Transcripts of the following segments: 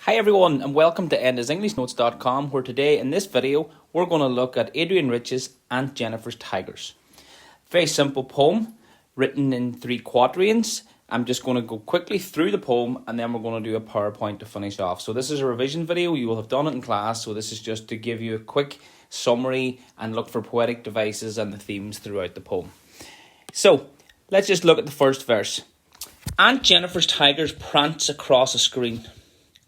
Hi everyone and welcome to EndlessEnglishNotes.com, where today in this video we're going to look at Adrian Rich's Aunt Jennifer's Tigers. Very simple poem written in 3 quatrains. I'm just going to go quickly through the poem and then we're going to do a PowerPoint to finish off. So this is a revision video. You will have done it in class, so this is just to give you a quick summary and look for poetic devices and the themes throughout the poem. So let's just look at the first verse. Aunt Jennifer's tigers prance across a screen.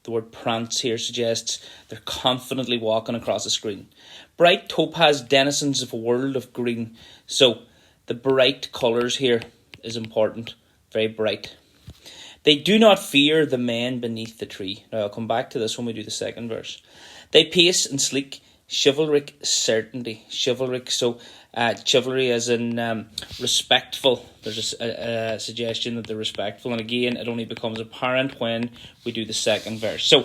The word prance here suggests they're confidently walking across a screen. Bright topaz denizens of a world of green. So the bright colours here is important. Very bright. They do not fear the men beneath the tree. Now I'll come back to this when we do the second verse. They pace in sleek, chivalric certainty. Chivalric, so chivalry as in respectful. There's a suggestion that they're respectful, and again it only becomes apparent when we do the second verse. So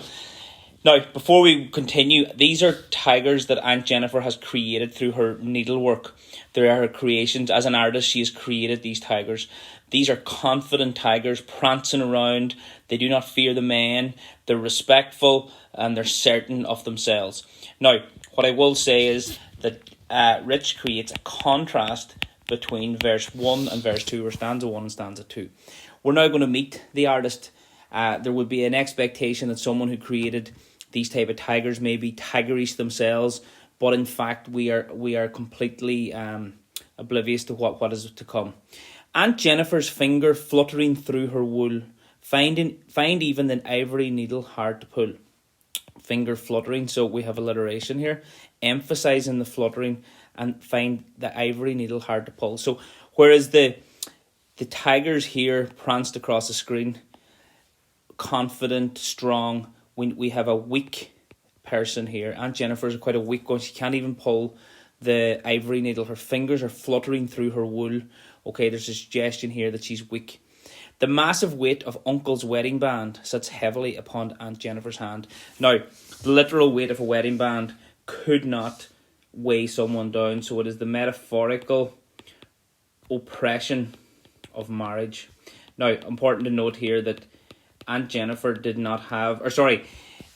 now before we continue, these are tigers that Aunt Jennifer has created through her needlework. They are her creations. As an artist, she has created these tigers. These are confident tigers prancing around. They do not fear the men. They're respectful and they're certain of themselves. Now, what I will say is that Rich creates a contrast between verse 1 and verse 2, or stanza 1 and stanza 2. We're now going to meet the artist. There would be an expectation that someone who created these type of tigers may be tigerish themselves, but in fact we are completely oblivious to what is to come. Aunt Jennifer's finger fluttering through her wool, find even the ivory needle hard to pull. Finger fluttering, so we have alliteration here, emphasizing the fluttering, and find the ivory needle hard to pull. So whereas the tigers here pranced across the screen, confident, strong, we have a weak person here. Aunt Jennifer's quite a weak one. She can't even pull the ivory needle. Her fingers are fluttering through her wool. Okay, there's a suggestion here that she's weak. The massive weight of Uncle's wedding band sits heavily upon Aunt Jennifer's hand. Now, the literal weight of a wedding band could not weigh someone down, so it is the metaphorical oppression of marriage. Now, important to note here that Aunt Jennifer did not have,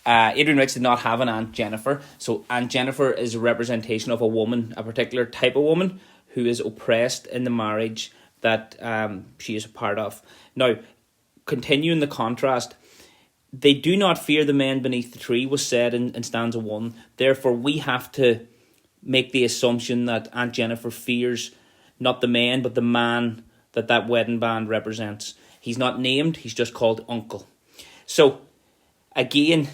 Adrian Rich did not have an Aunt Jennifer. So Aunt Jennifer is a representation of a woman, a particular type of woman who is oppressed in the marriage that she is a part of. Now, continuing the contrast, they do not fear the men beneath the tree was said in stanza 1. Therefore, we have to make the assumption that Aunt Jennifer fears not the men, but the man that wedding band represents. He's not named, he's just called Uncle. So, again,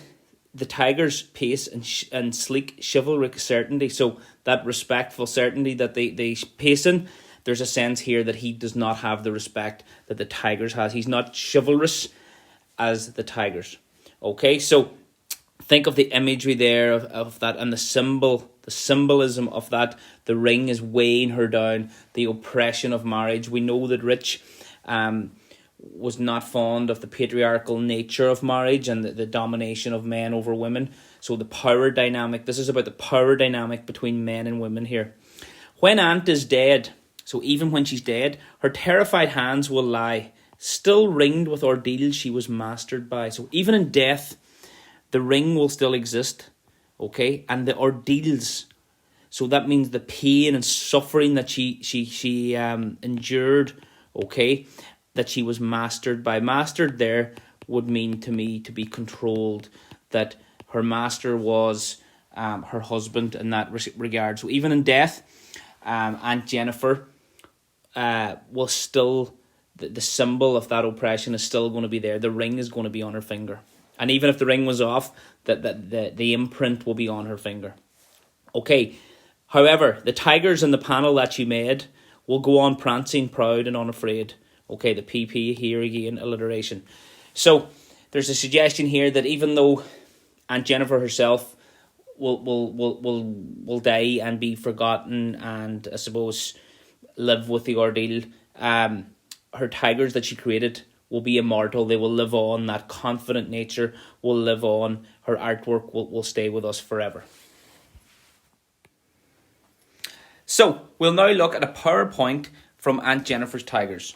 the tigers pace and sleek chivalric certainty. So, that respectful certainty that they pace in, there's a sense here that he does not have the respect that the tigers has. He's not chivalrous as the tigers. Okay, so think of the imagery there of that, and the symbolism of that. The ring is weighing her down, the oppression of marriage. We know that Rich was not fond of the patriarchal nature of marriage and the domination of men over women. So the power dynamic, this is about the power dynamic between men and women here. When Aunt is dead, so even when she's dead, her terrified hands will lie, still ringed with ordeals she was mastered by. So even in death, the ring will still exist, okay? And the ordeals, so that means the pain and suffering that she endured, okay, that she was mastered by. Mastered there would mean to me to be controlled, that her master was her husband in that regard. So even in death, Aunt Jennifer will still, the symbol of that oppression is still going to be there. The ring is going to be on her finger. And even if the ring was off, the imprint will be on her finger. Okay, however, the tigers in the panel that she made will go on prancing, proud and unafraid. Okay, the PP here again, alliteration. So there's a suggestion here that even though Aunt Jennifer herself will die and be forgotten and I suppose live with the ordeal, her tigers that she created will be immortal. They will live on. That confident nature will live on. Her artwork will stay with us forever. So we'll now look at a PowerPoint from Aunt Jennifer's tigers.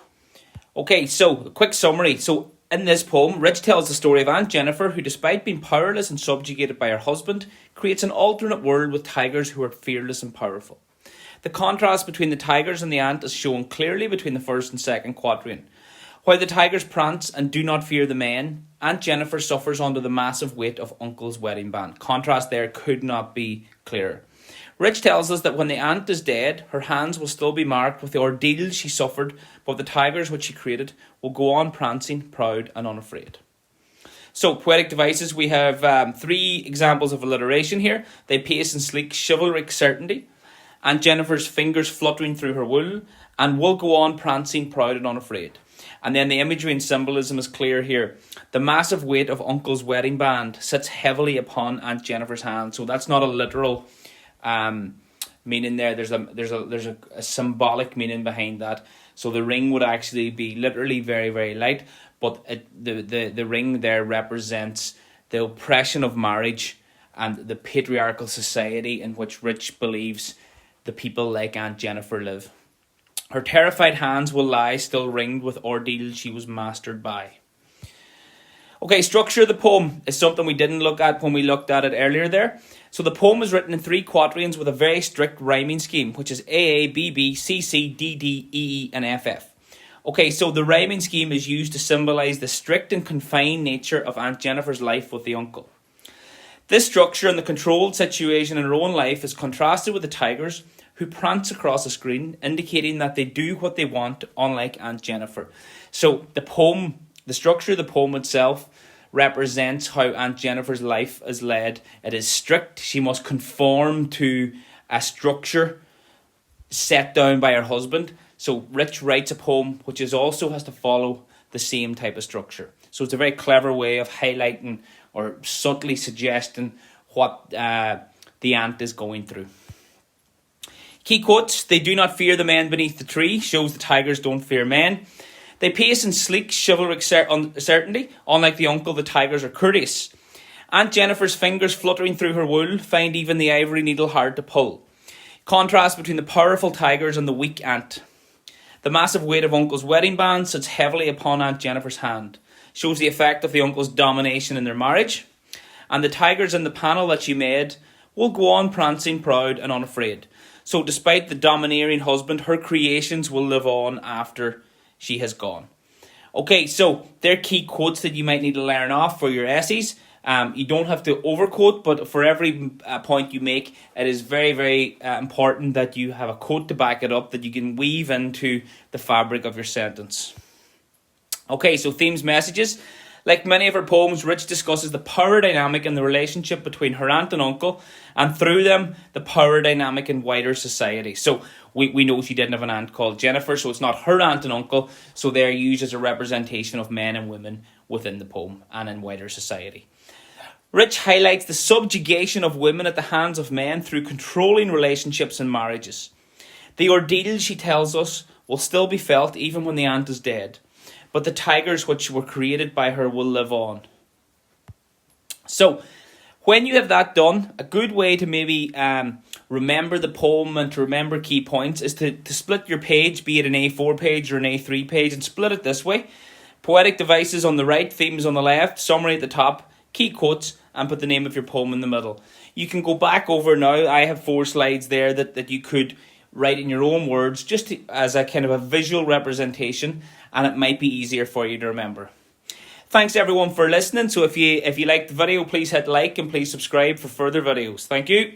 Okay, so a quick summary. So In this poem, Rich tells the story of Aunt Jennifer, who, despite being powerless and subjugated by her husband, creates an alternate world with tigers who are fearless and powerful. The contrast between the tigers and the ant is shown clearly between the first and second quatrain. While the tigers prance and do not fear the men, Aunt Jennifer suffers under the massive weight of Uncle's wedding band. Contrast there could not be clearer. Rich tells us that when the ant is dead, her hands will still be marked with the ordeals she suffered, but the tigers which she created will go on prancing, proud and unafraid. So, Poetic Devices, we have 3 examples of alliteration here. They pace in sleek, chivalric certainty. Aunt Jennifer's fingers fluttering through her wool, and will go on prancing, proud and unafraid. And then the imagery and symbolism is clear here. The massive weight of Uncle's wedding band sits heavily upon Aunt Jennifer's hand. So that's not a literal meaning there. There's a symbolic meaning behind that. So the ring would actually be literally very, very light, but the ring there represents the oppression of marriage and the patriarchal society in which Rich believes the people like Aunt Jennifer live. Her terrified hands will lie still ringed with ordeal she was mastered by. Okay, structure of the poem is something we didn't look at when we looked at it earlier there. So the poem is written in 3 quatrains with a very strict rhyming scheme, which is AA, BB, CC, DD, EE and FF. Okay, so the rhyming scheme is used to symbolise the strict and confined nature of Aunt Jennifer's life with the uncle. This structure and the controlled situation in her own life is contrasted with the tigers, who prance across the screen, indicating that they do what they want, unlike Aunt Jennifer. So the structure of the poem itself represents how Aunt Jennifer's life is led. It is strict. She must conform to a structure set down by her husband. So Rich writes a poem which also has to follow the same type of structure. So it's a very clever way of highlighting or subtly suggesting what the ant is going through. Key quotes: they do not fear the men beneath the tree, shows the tigers don't fear men. They pace in sleek, chivalric certainty. Unlike the uncle, the tigers are courteous. Aunt Jennifer's fingers fluttering through her wool find even the ivory needle hard to pull. Contrast between the powerful tigers and the weak ant. The massive weight of Uncle's wedding band sits heavily upon Aunt Jennifer's hand. Shows the effect of the uncle's domination in their marriage. And the tigers in the panel that she made will go on prancing, proud and unafraid. So despite the domineering husband, her creations will live on after she has gone. Okay, so they're key quotes that you might need to learn off for your essays. You don't have to overquote, but for every point you make, it is very, very important that you have a quote to back it up that you can weave into the fabric of your sentence. Okay, so themes, messages. Like many of her poems, Rich discusses the power dynamic in the relationship between her aunt and uncle, and through them, the power dynamic in wider society. So we know she didn't have an aunt called Jennifer, so it's not her aunt and uncle, so they're used as a representation of men and women within the poem and in wider society. Rich highlights the subjugation of women at the hands of men through controlling relationships and marriages. The ordeal, she tells us, will still be felt even when the aunt is dead. But the tigers which were created by her will live on. So, when you have that done, a good way to maybe remember the poem and to remember key points is to split your page, be it an A4 page or an A3 page, and split it this way. Poetic Devices on the right, themes on the left, summary at the top, key quotes, and put the name of your poem in the middle. You can go back over now. I have 4 slides there that you could write in your own words, just as a kind of a visual representation, and it might be easier for you to remember. Thanks everyone for listening. So if you liked the video, please hit like and please subscribe for further videos. Thank you.